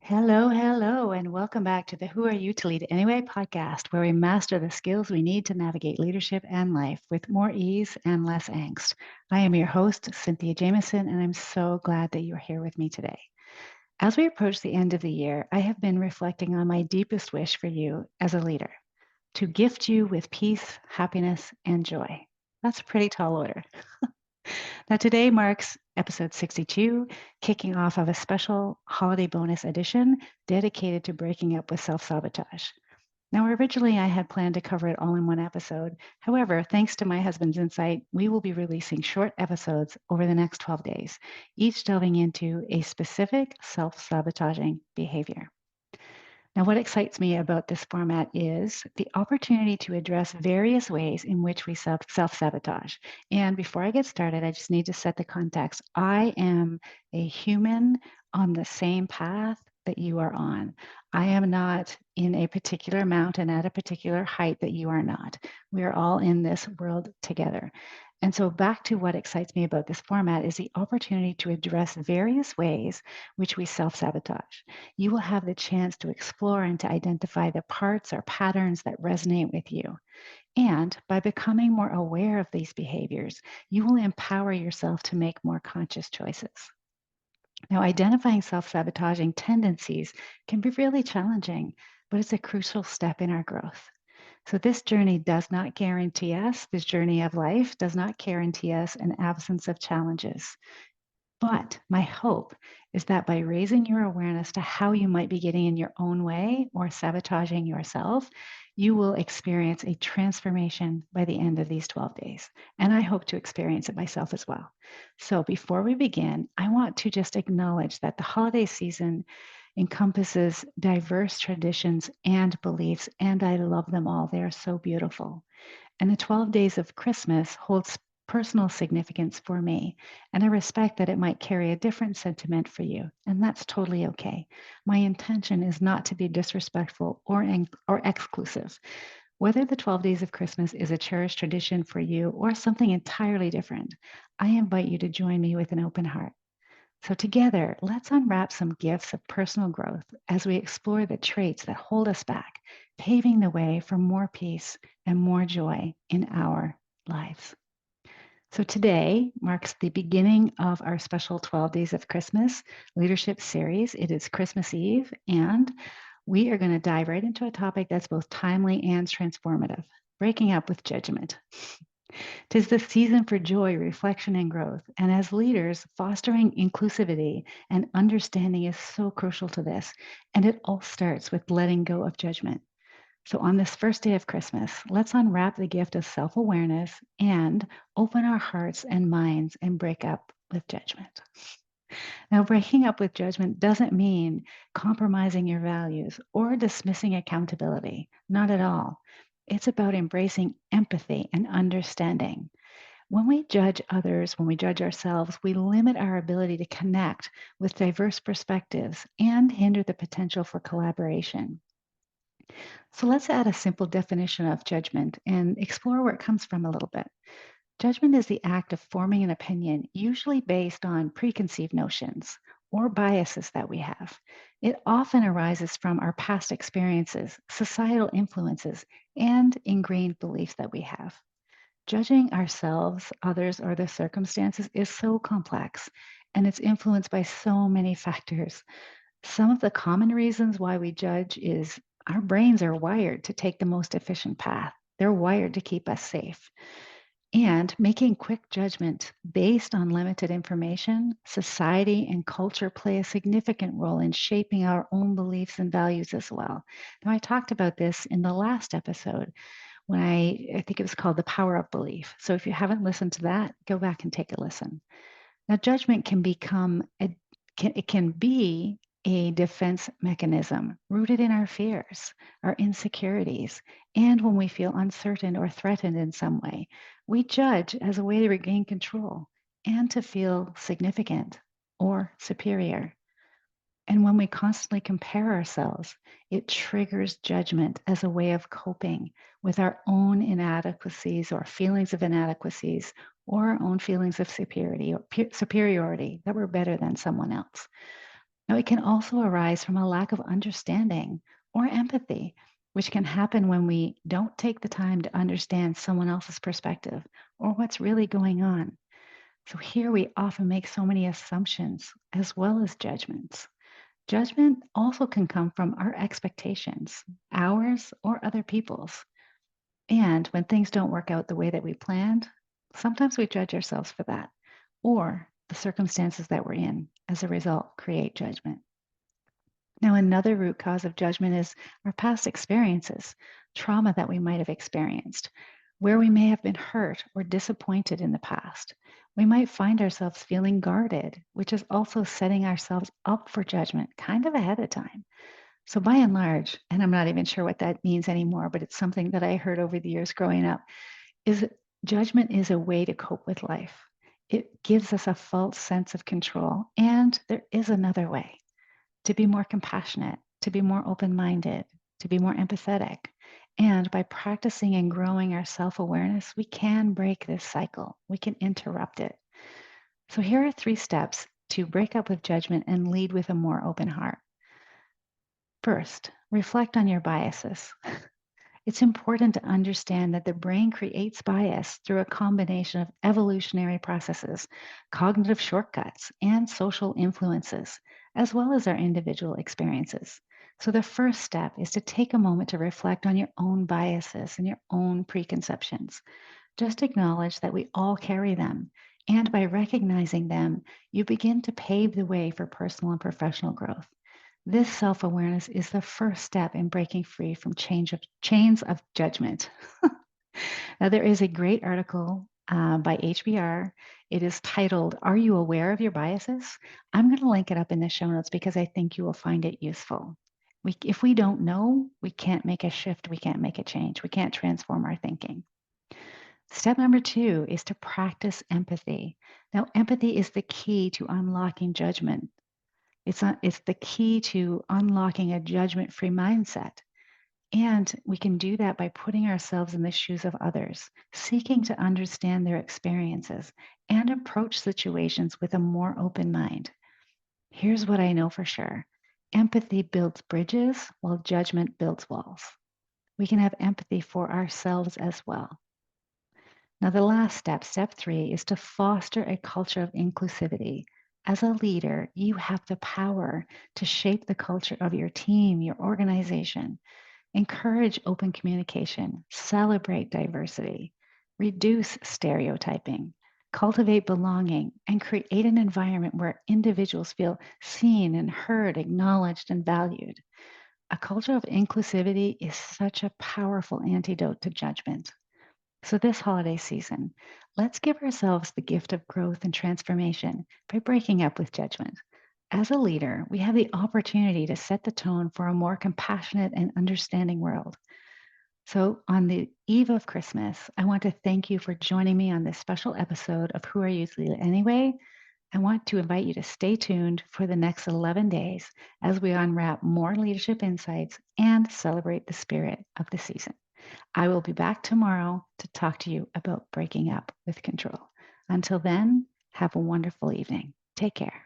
Hello, hello, and welcome back to the Who Are You to Lead Anyway podcast, where we master the skills we need to navigate leadership and life with more ease and less angst. I am your host, Cynthia Jamison, and I'm so glad that you're here with me today. As we approach the end of the year, I have been reflecting on my deepest wish for you as a leader to gift you with peace, happiness, and joy. That's a pretty tall order. Now, today marks episode 62, kicking off of a special holiday bonus edition dedicated to breaking up with self sabotage. Now, originally I had planned to cover it all in one episode. However, thanks to my husband's insight, we will be releasing short episodes over the next 12 days, each delving into a specific self sabotaging behavior. Now, what excites me about this format is the opportunity to address various ways in which we self sabotage. And before I get started, I just need to set the context. I am a human on the same path that you are on. I am not in a particular mountain at a particular height that you are not. We are all in this world together. And so, back to what excites me about this format is the opportunity to address various ways which we self sabotage. You will have the chance to explore and to identify the parts or patterns that resonate with you. And by becoming more aware of these behaviors, you will empower yourself to make more conscious choices. Now, identifying self sabotaging tendencies can be really challenging, but it's a crucial step in our growth. So, this journey does not guarantee us, this journey of life does not guarantee us an absence of challenges. But my hope is that by raising your awareness to how you might be getting in your own way or sabotaging yourself, you will experience a transformation by the end of these 12 days. And I hope to experience it myself as well. So before we begin, I want to just acknowledge that the holiday season encompasses diverse traditions and beliefs, and I love them all. They are so beautiful. And the 12 days of Christmas holds personal significance for me. And I respect that it might carry a different sentiment for you. And that's totally okay. My intention is not to be disrespectful or exclusive. Whether the 12 days of Christmas is a cherished tradition for you or something entirely different, I invite you to join me with an open heart. So, together, let's unwrap some gifts of personal growth as we explore the traits that hold us back, paving the way for more peace and more joy in our lives. So, today marks the beginning of our special 12 Days of Christmas leadership series. It is Christmas Eve, and we are going to dive right into a topic that's both timely and transformative: breaking up with judgment. 'Tis the season for joy, reflection, and growth. And as leaders, fostering inclusivity and understanding is so crucial to this. And it all starts with letting go of judgment. So, on this first day of Christmas, let's unwrap the gift of self awareness and open our hearts and minds and break up with judgment. Now, breaking up with judgment doesn't mean compromising your values or dismissing accountability. Not at all. It's about embracing empathy and understanding. When we judge others, when we judge ourselves, we limit our ability to connect with diverse perspectives and hinder the potential for collaboration. So let's add a simple definition of judgment and explore where it comes from a little bit. Judgment is the act of forming an opinion, usually based on preconceived notions or biases that we have. It often arises from our past experiences, societal influences, and ingrained beliefs that we have. Judging ourselves, others, or the circumstances is so complex and it's influenced by so many factors. Some of the common reasons why we judge is our brains are wired to take the most efficient path. They're wired to keep us safe. And making quick judgment based on limited information, society and culture play a significant role in shaping our own beliefs and values as well. Now, I talked about this in the last episode when I think it was called The Power of Belief. So if you haven't listened to that, go back and take a listen. Now, judgment it can be a defense mechanism rooted in our fears, our insecurities, and when we feel uncertain or threatened in some way. We judge as a way to regain control and to feel significant or superior. And when we constantly compare ourselves, it triggers judgment as a way of coping with our own inadequacies or feelings of inadequacies or our own feelings of superiority that we're better than someone else. Now, it can also arise from a lack of understanding or empathy, which can happen when we don't take the time to understand someone else's perspective or what's really going on. So, here we often make so many assumptions as well as judgments. Judgment also can come from our expectations, ours or other people's. And when things don't work out the way that we planned, sometimes we judge ourselves for that, or the circumstances that we're in as a result create judgment. Now, another root cause of judgment is our past experiences, trauma that we might have experienced, where we may have been hurt or disappointed in the past. We might find ourselves feeling guarded, which is also setting ourselves up for judgment kind of ahead of time. So, by and large, and I'm not even sure what that means anymore, but it's something that I heard over the years growing up, is judgment is a way to cope with life. It gives us a false sense of control. And there is another way to be more compassionate, to be more open minded, to be more empathetic. And by practicing and growing our self awareness, we can break this cycle, we can interrupt it. So, here are 3 steps to break up with judgment and lead with a more open heart. First, reflect on your biases. It's important to understand that the brain creates bias through a combination of evolutionary processes, cognitive shortcuts, and social influences, as well as our individual experiences. So, the first step is to take a moment to reflect on your own biases and your own preconceptions. Just acknowledge that we all carry them. And by recognizing them, you begin to pave the way for personal and professional growth. This self awareness is the first step in breaking free from chains of judgment. Now, there is a great article by HBR. It is titled, Are You Aware of Your Biases? I'm going to link it up in the show notes because I think you will find it useful. If we don't know, we can't make a shift, we can't make a change, we can't transform our thinking. Step number 2 is to practice empathy. Now, empathy is the key to unlocking judgment. It's the key to unlocking a judgment-free mindset. And we can do that by putting ourselves in the shoes of others, seeking to understand their experiences, and approach situations with a more open mind. Here's what I know for sure. Empathy builds bridges while judgment builds walls. We can have empathy for ourselves as well. Now, the last step, step 3, is to foster a culture of inclusivity. As a leader, you have the power to shape the culture of your team, your organization. Encourage open communication, celebrate diversity, reduce stereotyping, cultivate belonging, and create an environment where individuals feel seen and heard, acknowledged, and valued. A culture of inclusivity is such a powerful antidote to judgment. So, this holiday season, let's give ourselves the gift of growth and transformation by breaking up with judgment. As a leader, we have the opportunity to set the tone for a more compassionate and understanding world. So, on the eve of Christmas, I want to thank you for joining me on this special episode of Who Are You to Lead Anyway? I want to invite you to stay tuned for the next 11 days as we unwrap more leadership insights and celebrate the spirit of the season. I will be back tomorrow to talk to you about breaking up with control. Until then, have a wonderful evening. Take care.